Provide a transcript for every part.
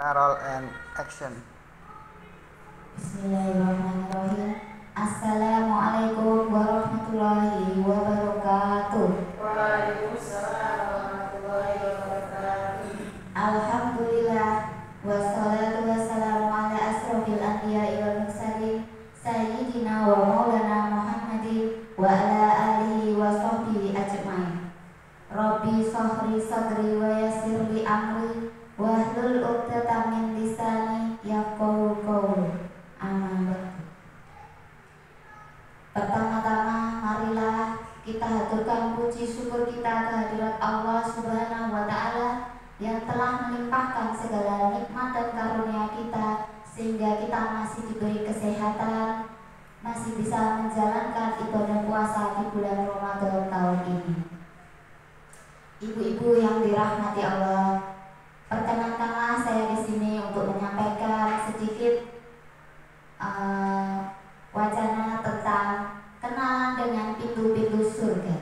Roll and action. Bismillahirrahmanirrahim. Assalamualaikum warahmatullahi wabarakatuh. Waalaikumsalam warahmatullahi wabarakatuh. Alhamdulillah wassalatu wassalamu ala asrofil anbiya'i wal mursalin sayyidina wa maulana Muhammadin wa ala alihi wa sahbihi ajmain. Rabbi sahri sadri wa yassirli amri wahlul 'uqdatam min lisani yafqahu qawli. Amin. Pertama-tama marilah kita haturkan puji syukur kita kehadirat Allah Subhanahu wa taala yang telah melimpahkan segala nikmat dan karunia kita sehingga kita masih diberi kesehatan, masih bisa menjalankan ibadah puasa di bulan Ramadan tahun ini. Ibu-ibu yang dirahmati Allah, perkenankanlah saya di sini untuk menyampaikan sedikit wacana tentang kenalan dengan pintu-pintu surga.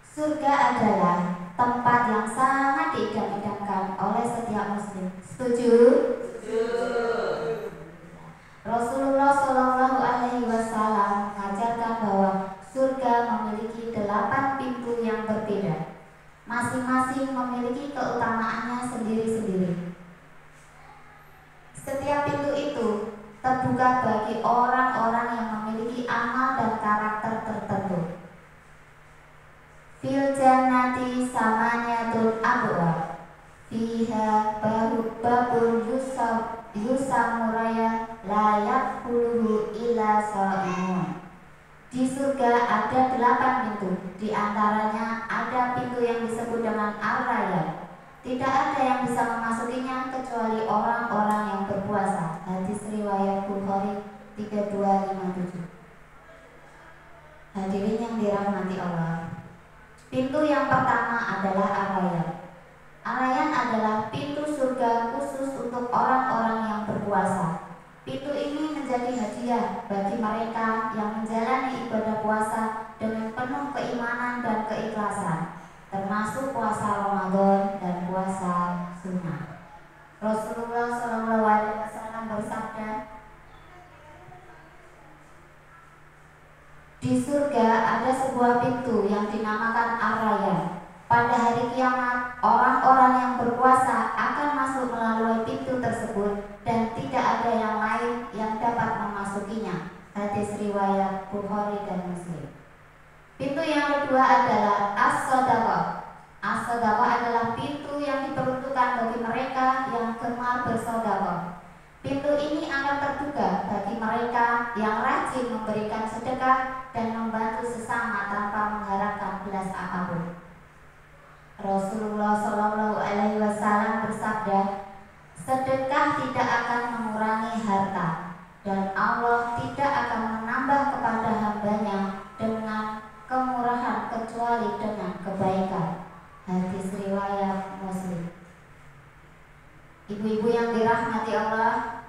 Surga adalah tempat yang sangat diidam-idamkan oleh setiap muslim. Setuju? Rasulullah Shallallahu Alaihi Wasallam mengajarkan bahwa surga memiliki 8 pintu yang berbeda. Masing-masing memiliki keutamaannya sendiri-sendiri. Setiap pintu itu terbuka bagi orang-orang yang memiliki amal dan karakter tertentu. Fil jannati samaniyatul abwab fiha babun yusamuraya la yadkhuluhu illa shaimun. Di surga ada 8 pintu. Di antaranya ada pintu yang disebut dengan Ar-Rayyan. Tidak ada yang bisa memasukinya kecuali orang-orang yang berpuasa. Hadis riwayat Bukhari 3257. Hadirin yang dirahmati Allah, pintu yang pertama adalah Ar-Rayyan. Ar-Rayyan adalah pintu surga khusus untuk orang-orang yang berpuasa. Pintu ini menjadi hadiah bagi mereka yang menjalani ibadah puasa dengan penuh keimanan dan keikhlasan, termasuk puasa Ramadan dan puasa sunnah. Rasulullah SAW bersabda, di surga ada sebuah pintu yang dinamakan Ar-Rayyan. Pada hari kiamat, orang-orang yang berpuasa akan masuk melalui pintu tersebut dan tidak ada yang lain yang dapat memasukinya. Hadis riwayat Bukhari dan Muslim. Pintu yang kedua adalah As-Shadaqah. As-Shadaqah adalah pintu yang diperuntukkan bagi mereka yang gemar bersedekah. Pintu ini akan terbuka bagi mereka yang rajin memberikan sedekah dan membantu sesama tanpa mengharapkan belas apapun. Rasulullah Shallallahu Alaihi Wasallam bersabda, sedekah tidak akan mengurangi harta dan Allah tidak akan menambah kepada hambanya dengan kemurahan kecuali dengan kebaikan. Hadis riwayat Muslim. Ibu-ibu yang dirahmati Allah,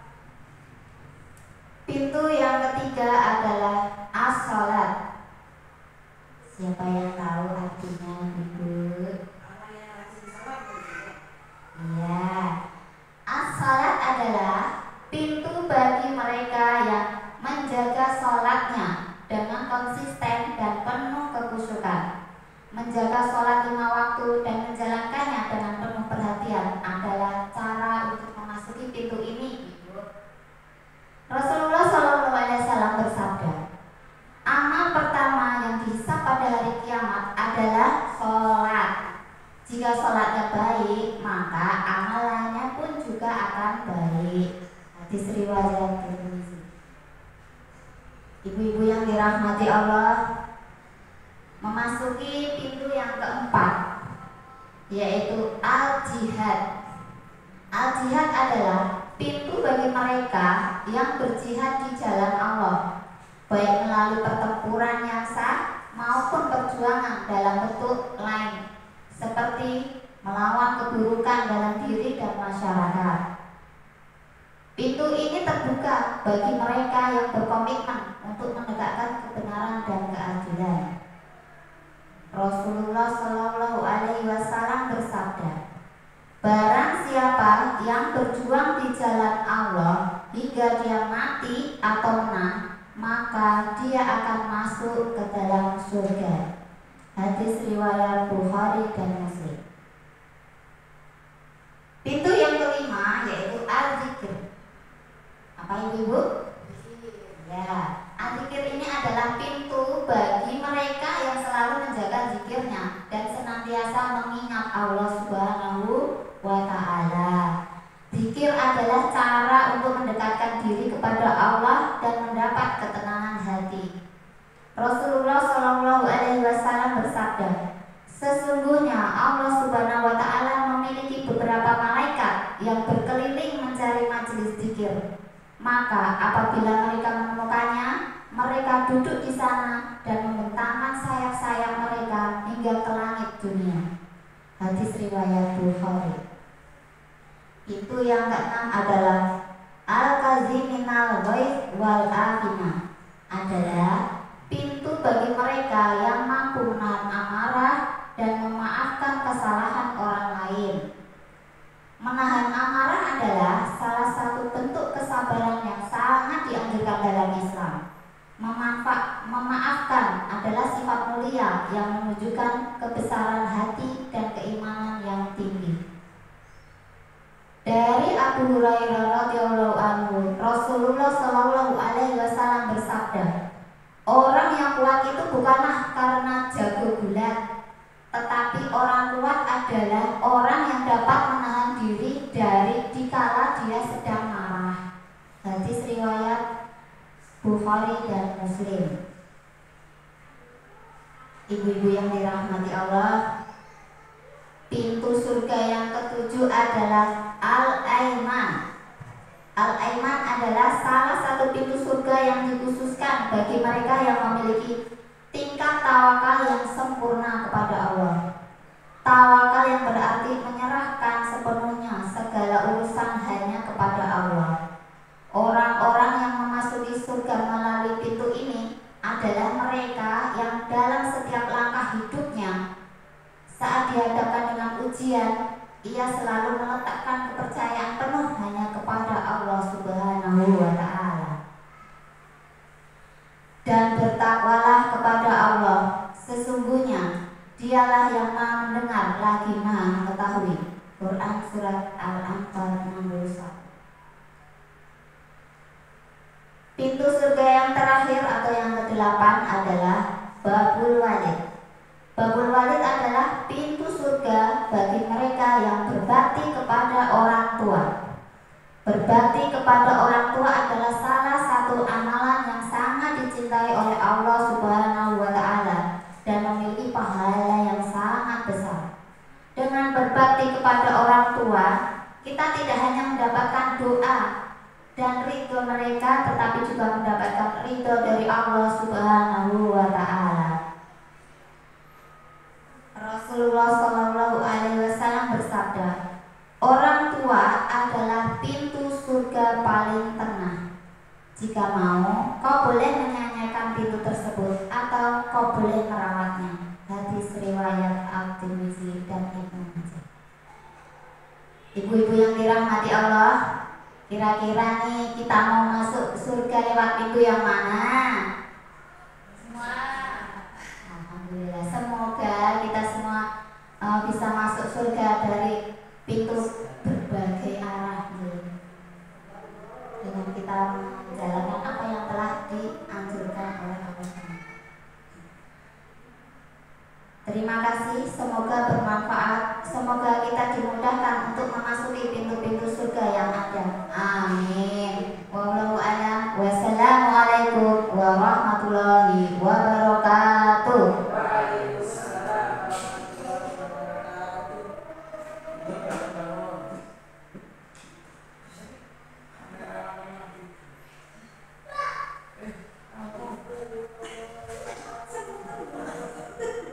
pintu yang ketiga adalah as-salat. Siapa yang tahu artinya, Ibu? Iya. As-salat adalah pintu bagi mereka yang menjaga salatnya dengan konsisten dan penuh kekhusyukan. Menjaga sholat 5 waktu dan menjalankannya dengan penuh perhatian adalah cara untuk memasuki pintu ini, Ibu. Rasulullah SAW bersabda, amal pertama yang dihisab pada hari kiamat adalah sholat. Jika sholatnya baik, maka amalannya pun juga akan baik. Hadis riwayat Tirmidzi. Ibu-ibu yang dirahmati Allah, memasuki pintu yang keempat, yaitu al-jihad. Al-jihad adalah pintu bagi mereka yang berjihad di jalan Allah, baik melalui pertempuran yang sah maupun perjuangan dalam bentuk lain, seperti melawan keburukan dalam diri dan masyarakat. Pintu ini terbuka bagi mereka yang berkomitmen untuk menegakkan kebenaran dan keadilan. Rasulullah Shallallahu Alaihi Wasallam bersabda, Barang siapa yang berjuang di jalan Allah hingga dia mati atau menang, maka dia akan masuk ke dalam surga. Hadis riwayat Bukhari dan Muslim. Pintu yang kelima yaitu al-zikr. Apa ibu-ibu? Ya, al-zikr ini adalah pintu bagi mereka yang selalu menjaga zikirnya dan senantiasa mengingat Allah Subhanahu wa ta'ala. Zikir adalah cara untuk mendekatkan diri kepada Allah dan mendapat ketenangan hati. Rasulullah Shallallahu Alaihi Wasallam bersabda, sesungguhnya Allah Subhanahu Wa Taala memiliki beberapa malaikat yang berkeliling mencari majelis zikir. Maka apabila mereka menemukannya, mereka duduk di sana dan membentangkan sayap-sayap mereka hingga ke langit dunia. Hadis riwayat Bukhari. Itu yang keenam adalah al-kaziminal ghaidh wal afina, adalah pintu bagi mereka yang mampu menahan amarah dan memaafkan kesalahan orang lain. Menahan amarah adalah salah satu bentuk kesabaran yang sangat dianjurkan dalam Islam. Memaafkan adalah sifat mulia yang menunjukkan kebesaran hati dan keimanan yang tinggi. Dari Abu Hurairah radhiyallahu anhu, Rasulullah Shallallahu Alaihi Wasallam bersabda, orang yang kuat itu bukanlah karena jago gulat, tetapi orang kuat adalah orang yang dapat menahan diri dari dikala dia sedang marah. Hadis riwayat Bukhari dan Muslim. Ibu-ibu yang dirahmati Allah, pintu surga yang ketujuh adalah Al-Aiman. Al-Aiman adalah salah satu pintu surga yang dikhususkan bagi mereka yang memiliki tingkat tawakal yang sempurna kepada Allah. Tawakal yang berarti menyerahkan sepenuhnya segala urusan hanya kepada Allah. Orang-orang yang memasuki surga melalui pintu ini adalah mereka yang dalam setiap langkah hidupnya, saat dihadapkan dengan ujian, ia selalu meletakkan kepercayaan penuh hanya kepada Allah Subhanahu wa ta'ala. Dan bertakwalah kepada Allah, sesungguhnya dialah yang maha mendengar lagi maha mengetahui. Quran surat Al-Anfal 61. Pintu surga yang terakhir atau yang ke-8 adalah Babul Walid. Babul Walid adalah pintu surga bagi mereka yang berbakti kepada orang tua. Berbakti kepada orang tua adalah salah satu amalan yang sangat dicintai oleh Allah Subhanahu wa ta'ala dan memiliki pahala yang sangat besar. Dengan berbakti kepada orang tua, kita tidak hanya mendapatkan doa dan ridho mereka, tetapi juga mendapatkan ridho dari Allah Subhanahu wa ta'ala. Rasulullah Shallallahu Alaihi Wasallam bersabda, orang tua adalah pintu surga paling tengah. Jika mau, kau boleh menyanyikan pintu tersebut atau kau boleh merawatnya. Hadis riwayat At-Tirmidzi dan Ibnu Majah. Ibu-ibu yang dirahmati Allah, kira-kira nih kita mau masuk surga lewat pintu yang mana? Semua. Alhamdulillah, semoga kita semua bisa masuk surga dari pintu berbagai arah dengan kita menjalankan apa yang telah dianjurkan oleh Allah. Terima kasih, semoga bermanfaat. Semoga kita dimudahkan untuk memasuki pintu-pintu surga yang ada. Amin. Wallahu a'lam. Wassalamualaikum warahmatullahi wabarakatuh.